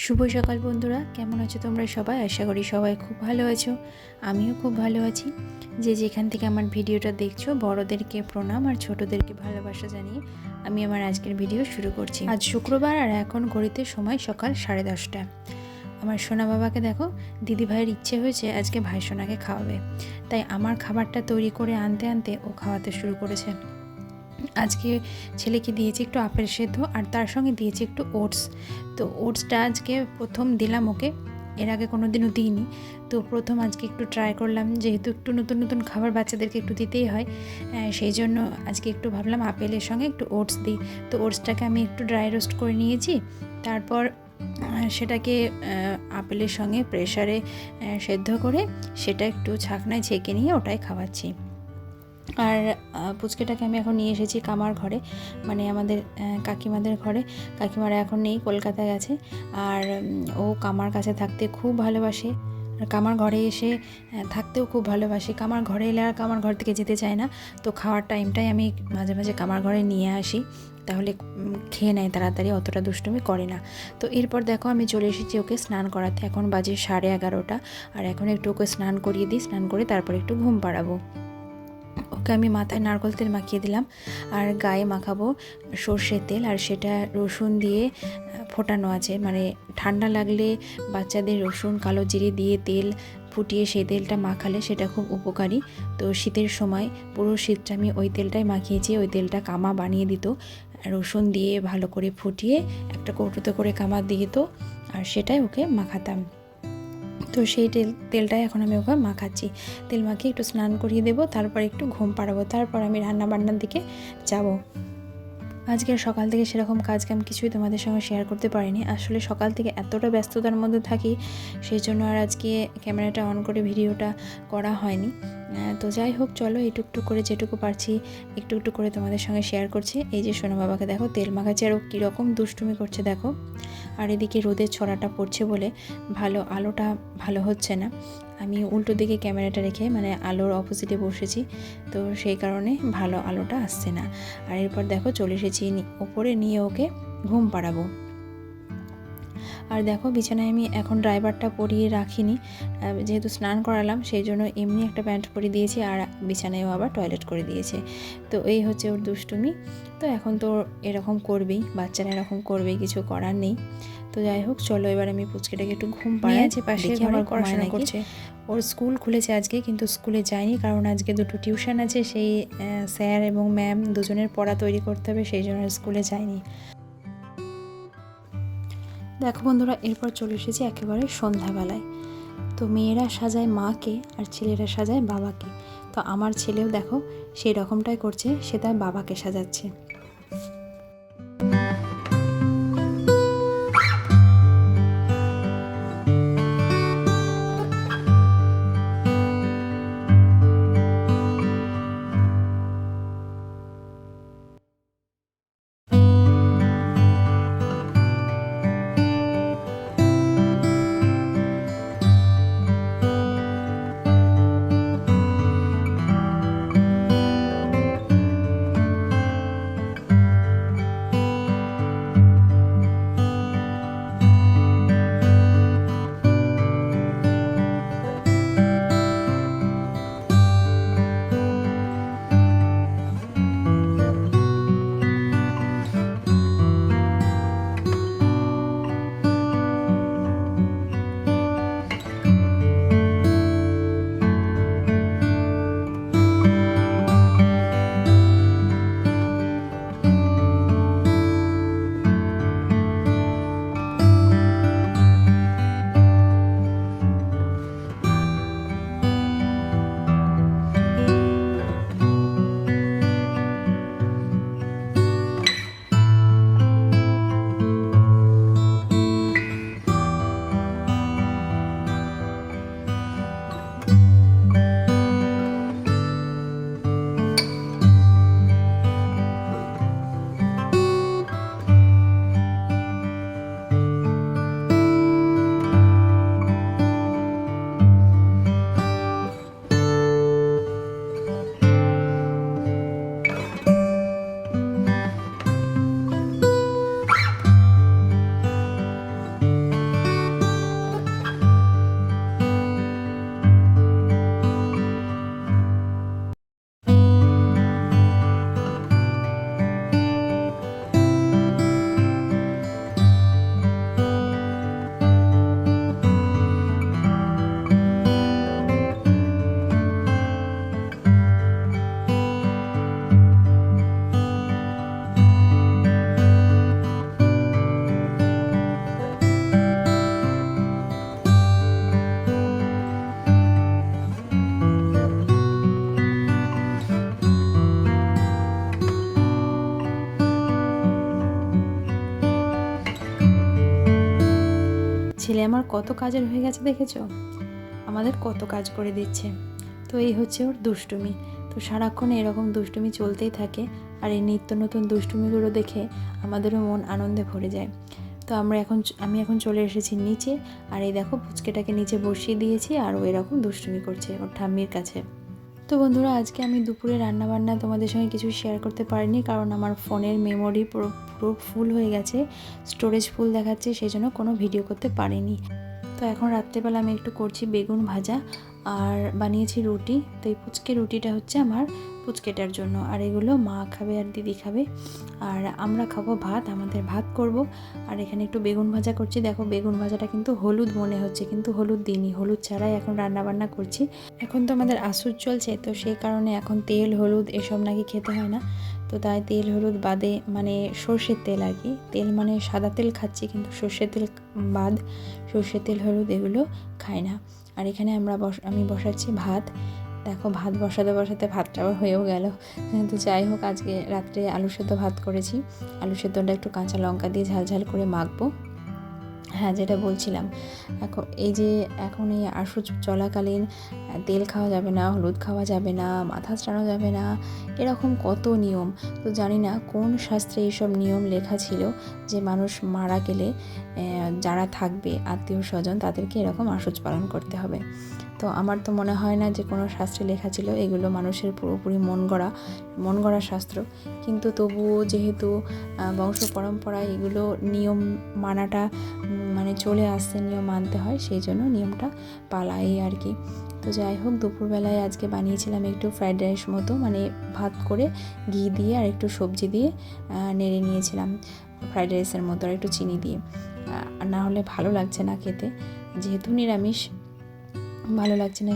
শুভ সকাল বন্ধুরা, কেমন আছো তোমরা সবাই? আশা করি সবাই খুব ভালো আছো। আমিও খুব ভালো আছি। যে যেখান থেকে আমার ভিডিওটা দেখছো, বড়োদেরকে প্রণাম আর ছোটোদেরকে ভালোবাসা জানিয়ে আমি আমার আজকের ভিডিও শুরু করছি। আজ শুক্রবার আর এখন ঘড়িতে সময় সকাল 10:30। আমার সোনা বাবাকে দেখো, দিদি ভাইয়ের ইচ্ছে হয়েছে আজকে ভাই সোনাকে খাওয়াবে, তাই আমার খাবারটা তৈরি করে আনতে আনতে ও খাওয়াতে শুরু করেছে। আজকে ছেলেকে দিয়েছি একটু আপেল সেদ্ধ আর তার সঙ্গে দিয়েছি একটু ওটস। তো ওটসটা আজকে প্রথম দিলাম ওকে, এর আগে কোনো দিনও দিইনি। তো প্রথম আজকে একটু ট্রাই করলাম, যেহেতু একটু নতুন নতুন খাবার বাচ্চাদেরকে একটু দিতেই হয়, সেই জন্য আজকে একটু ভাবলাম আপেলের সঙ্গে একটু ওটস দিই। তো ওটসটাকে আমি একটু ড্রাই রোস্ট করে নিয়েছি, তারপর সেটাকে আপেলের সঙ্গে প্রেসারে সেদ্ধ করে সেটা একটু ছাঁকনায় ছেঁকে নিয়ে ওটাই খাওয়াচ্ছি। আর পুচকেটাকে আমি এখন নিয়ে এসেছি কামার ঘরে, মানে আমাদের কাকিমাদের ঘরে। কাকিমারা এখন নেই, কলকাতায় গেছে। আর ও কামার কাছে থাকতে খুব ভালোবাসে, আর কামার ঘরে এসে থাকতেও খুব ভালোবাসে। কামার ঘরে এলে আর কামার ঘর থেকে যেতে চায় না। তো খাওয়ার টাইমটাই আমি মাঝে মাঝে কামার ঘরে নিয়ে আসি, তাহলে খেয়ে নেয় তাড়াতাড়ি, অতটা দুষ্টুমি করে না। তো এরপর দেখো আমি চলে এসেছি ওকে স্নান করাতে। এখন বাজে 11:30, আর এখন একটু ওকে স্নান করিয়ে দিই। স্নান করে তারপর একটু ঘুম পাড়াবো ওকে। আমি মাথায় নারকেল তেল মাখিয়ে দিলাম, আর গায়ে মাখাবো সর্ষের তেল, আর সেটা রসুন দিয়ে ফোটানো আছে। মানে ঠান্ডা লাগলে বাচ্চাদের রসুন কালো জিরে দিয়ে তেল ফুটিয়ে সেই তেলটা মাখালে সেটা খুব উপকারী। তো শীতের সময় পুরো শীতটা আমি ওই তেলটাই মাখিয়েছি। ওই তেলটা কামা বানিয়ে দিত, রসুন দিয়ে ভালো করে ফুটিয়ে একটা কৌটোতে করে কামা দিয়ে দিত, আর সেটাই ওকে মাখাতাম। তো সেই তেলটাই এখন আমি ওকে মাখাচ্ছি। তেল মাখিয়ে একটু স্নান করিয়ে দেবো, তারপর একটু ঘুম পাড়াবো, তারপর আমি রান্না বান্নার দিকে যাব। আজকে সকাল থেকে সেরকম কাজকাম কিছুই তোমাদের সঙ্গে শেয়ার করতে পারিনি। আসলে সকাল থেকে এতটা ব্যস্ততার মধ্যে থাকি, সেই জন্য আর আজকে ক্যামেরাটা অন করে ভিডিওটা করা হয়নি। তো যাই হোক, চলো একটু করে যেটুকু পারছি একটু করে তোমাদের সঙ্গে শেয়ার করছি। এই যে সোনা বাবাকে দেখো তেল মাখাচ্ছে, আর ও কীরকম দুষ্টুমি করছে দেখো। আর এদিকে রোদের ছড়াটা পড়ছে বলে আলোটা ভালো হচ্ছে না। আমি উল্টো দিকে ক্যামেরাটা রেখে, মানে আলোর অপোজিটে বসেছি, তো সেই কারণে ভালো আলোটা আসছে না। আর এরপর দেখো চলে এসেছি ওপরে, নিয়ে ওকে ঘুম পাড়াবো। আর দেখো বিছানায় আমি এখন ড্রাইভারটা পরিয়ে রাখিনি, যেহেতু স্নান করালাম সেই জন্য এমনি একটা প্যান্ট পরিয়ে দিয়েছি, আর বিছানায়ও আবার টয়লেট করে দিয়েছে। তো এই হচ্ছে ওর দুষ্টুমি। তো এখন তো এরকম করবেই, বাচ্চারা এরকম করবেই, কিছু করার নেই। তো যাই হোক, চলো এবার আমি পুচকেটাকে একটু ঘুম পাড়াচ্ছি, পাশে আবার পড়াশোনা করছে। ওর স্কুল খুলেছে আজকে, কিন্তু স্কুলে যায়নি, কারণ আজকে দুটো টিউশন আছে, সেই স্যার এবং ম্যাম দুজনের পড়া তৈরি করতে হবে, সেই জন্য স্কুলে যায়নি। দেখো বন্ধুরা, এরপর চলে এসেছি একেবারে সন্ধ্যাবেলায়। তো মেয়েরা সাজায় মাকে আর ছেলেরা সাজায় বাবাকে। তো আমার ছেলেও দেখো সেই রকমটাই করছে, সে তার বাবাকে সাজাচ্ছে। ছেলে আমার কত কাজের হয়ে গেছে দেখেছো, আমাদের কত কাজ করে দিচ্ছে। তো এই হচ্ছে ওর দুষ্টুমি। তো সারাক্ষণ এরকম দুষ্টুমি চলতেই থাকে, আর এই নিত্য নতুন দুষ্টুমিগুলো দেখে আমাদেরও মন আনন্দে ভরে যায়। তো আমি এখন চলে এসেছি নিচে, আর এই দেখো পুচকেটাকে নিচে বসিয়ে দিয়েছি, আর ও এরকম দুষ্টুমি করছে ওর ঠাম্মির কাছে। তো বন্ধুরা, আজকে আমি দুপুরে রান্নাবান্না তোমাদের সঙ্গে কিছু শেয়ার করতে পারিনি, কারণ আমার ফোনের মেমোরি পুরো ফুল হয়ে গেছে, স্টোরেজ ফুল দেখাচ্ছে, সেই জন্য কোনো ভিডিও করতে পারিনি। তো এখন রাত্রেবেলা আমি একটু করছি বেগুন ভাজা, আর বানিয়েছি রুটি। তো এই পুচকে রুটিটা হচ্ছে আমার পুচকেটার জন্য, আর এগুলো মা খাবে আর দিদি খাবে, আর আমরা খাবো ভাত, আমাদের ভাত করব। আর এখানে একটু বেগুন ভাজা করছি। দেখো বেগুন ভাজাটা কিন্তু হলুদ মনে হচ্ছে, কিন্তু হলুদ দিইনি, হলুদ ছাড়াই এখন রান্নাবান্না করছি। এখন তো আমাদের আসুর চলছে, তো সেই কারণে এখন তেল হলুদ এসব নাকি খেতে হয় না। তো তাই তেল হলুদ বাদে, মানে সর্ষের তেল আর কি, তেল মানে সাদা তেল খাচ্ছি, কিন্তু সর্ষের তেল বাদ সর্ষের তেল হলুদ এগুলো খাই না। আর এখানে আমি বসাচ্ছি ভাত। দেখো ভাত বসাতে বসাতে ভাতটাও হয়েও গেল। তো যাই হোক, আজকে রাত্রে আলু সেদ্ধ ভাত করেছি। আলু সেদ্ধটা একটু কাঁচা লঙ্কা দিয়ে ঝাল ঝাল করে মাখবো। হ্যাঁ, যেটা বলছিলাম, এখন এই আশু চলাকালীন তেল খাওয়া যাবে না, হলুদ খাওয়া যাবে না, মাথা চাড়ানো যাবে না, এরকম কত নিয়ম। তো জানি না কোন শাস্ত্রে এইসব নিয়ম লেখা ছিল যে মানুষ মারা গেলে যারা থাকবে আত্মীয় স্বজন তাদেরকে এরকম আশু পালন করতে হবে। তো আমার তো মনে হয় না যে কোনো শাস্ত্রে লেখা ছিল, এগুলো মানুষের পুরোপুরি মন গড়া শাস্ত্র। কিন্তু তবুও যেহেতু বংশ পরম্পরায় এগুলো নিয়ম মানাটা মানে চলে আসছে, নিয়ম মানতে হয়, সেই জন্য নিয়মটা পালাই আর কি। তো যাই হোক, দুপুরবেলায় আজকে বানিয়েছিলাম একটু ফ্রাইড রাইস মতো, মানে ভাত করে ঘি দিয়ে আর একটু সবজি দিয়ে নেড়ে নিয়েছিলাম ফ্রাইড রাইসের মতো, আর একটু চিনি দিয়ে। না হলে ভালো লাগছে না খেতে, যেহেতু নিরামিষ ভালো লাগছে না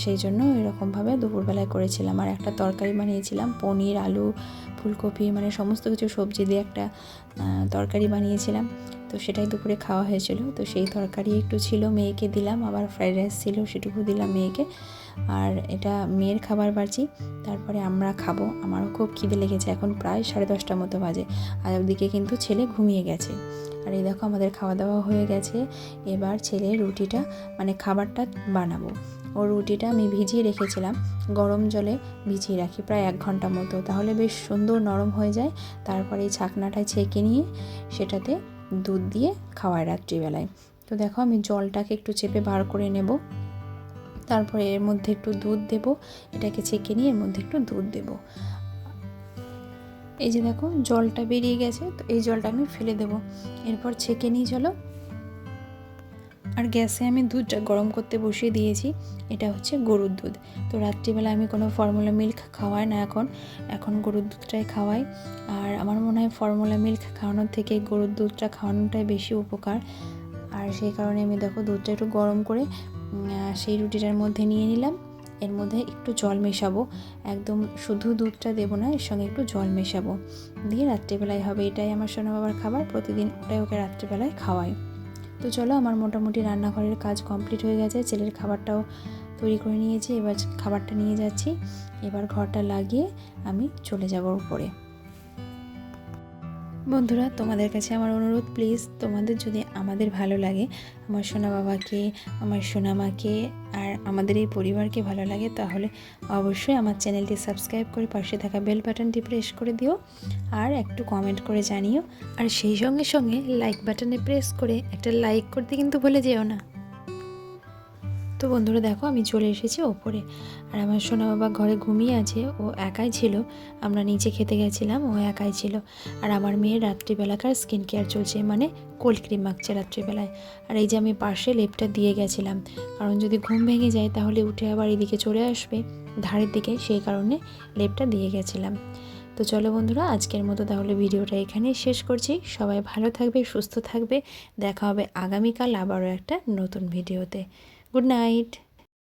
সেই জন্য এরকমভাবে দুপুরবেলায় করেছিলাম। আর একটা তরকারি বানিয়েছিলাম, পনির আলু ফুলকপি মানে সমস্ত কিছু সবজি দিয়ে একটা তরকারি বানিয়েছিলাম। তো সেটাই দুপুরে খাওয়া হয়েছিল। তো সেই তরকারি একটু ছিল, মেয়েকে দিলাম, আবার ফ্রাইড রাইস ছিল সেটুকু দিলাম মেয়েকে। আর এটা মেয়ের খাবার বাড়ছি, তারপরে আমরা খাবো। আমারও খুব খিদে লেগেছে, এখন প্রায় 10:30 মতো বাজে, আর ওদিকে কিন্তু ছেলে ঘুমিয়ে গেছে। আর এই দেখো আমাদের খাওয়া দাওয়া হয়ে গেছে। এবার ছেলে রুটিটা মানে খাবারটা বানাবো। ও রুটিটা আমি ভিজিয়ে রেখেছিলাম, গরম জলে ভিজিয়ে রাখি প্রায় 1 ঘন্টা মতো, তাহলে বেশ সুন্দর নরম হয়ে যায়। তারপরে এই ছাকনাটায় ছেঁকে নিয়ে সেটাতে দুধ দিয়ে খাওয়াই রাত্রিবেলায়। তো দেখো আমি জলটাকে একটু চেপে বার করে নেব, তারপরে এর মধ্যে একটু দুধ দেব, এটাকে ছেঁকে নিয়ে এর মধ্যে একটু দুধ দেব। এই যে দেখো জলটা বেরিয়ে গেছে, তো এই জলটা আমি ফেলে দেব, এরপর ছেঁকে নিয়ে চলো। আর গ্যাসে আমি দুধটা গরম করতে বসিয়ে দিয়েছি, এটা হচ্ছে গরুর দুধ। তো রাত্রিবেলা আমি কোনো ফর্মুলা মিল্ক খাওয়াই না, এখন গরুর দুধটাই খাওয়াই। আর আমার মনে হয় ফর্মুলা মিল্ক খাওয়ানোর থেকে গরুর দুধটা খাওয়ানোটাই বেশি উপকার। আর সেই কারণে আমি দেখো দুধটা একটু গরম করে সেই রুটিটার মধ্যে নিয়ে নিলাম। এর মধ্যে একটু জল মেশাবো, একদম শুধু দুধটা দেবো না, এর সঙ্গে একটু জল মেশাবো, দিয়ে রাত্রিবেলায় হবে। এটাই আমার সোনা বাবার খাবার, প্রতিদিন ওটাই ওকে রাত্রিবেলায় খাওয়াই। তো চলো, আমার মোটামুটি রান্নাঘরের কাজ কমপ্লিট হয়ে গেছে, ছেলের খাবারটাও তৈরি করে নিয়েছি, এবার খাবারটা নিয়ে যাচ্ছি। এবার ঘরটা লাগিয়ে আমি চলে যাব উপরে। বন্ধুরা, তোমাদের কাছে আমার অনুরোধ, প্লিজ তোমাদের যদি আমাদের ভালো লাগে, আমার সোনা বাবাকে, আমার সোনা মাকে আর আমাদের এই পরিবারকে ভালো লাগে, তাহলে অবশ্যই আমার চ্যানেলটি সাবস্ক্রাইব করে পাশে থাকা বেল বাটনটি প্রেস করে দিও, আর একটু কমেন্ট করে জানিও, আর সেই সঙ্গে সঙ্গে লাইক বাটনে প্রেস করে একটা লাইক করতে কিন্তু ভুলে যেও না। তো বন্ধুরা দেখো, আমি চলে এসেছি ওপরে, আর আমার সোনা বাবা ঘরে ঘুমিয়ে আছে, ও একাই ছিল। আমরা নিচে খেতে গেছিলাম, ও একাই ছিল। আর আমার মেয়ের রাত্রিবেলাকার স্কিন কেয়ার চলছে, মানে কোল্ড ক্রিম মাখছে রাত্রিবেলায়। আর এই যে আমি পাশে লেপটা দিয়ে গেছিলাম, কারণ যদি ঘুম ভেঙে যায় তাহলে উঠে আবার এদিকে চলে আসবে ধারের দিকে, সেই কারণে লেপটা দিয়ে গেছিলাম। তো চলো বন্ধুরা, আজকের মতো তাহলে ভিডিওটা এখানেই শেষ করছি। সবাই ভালো থাকবে, সুস্থ থাকবে, দেখা হবে আগামীকাল আবারও একটা নতুন ভিডিওতে। Good night.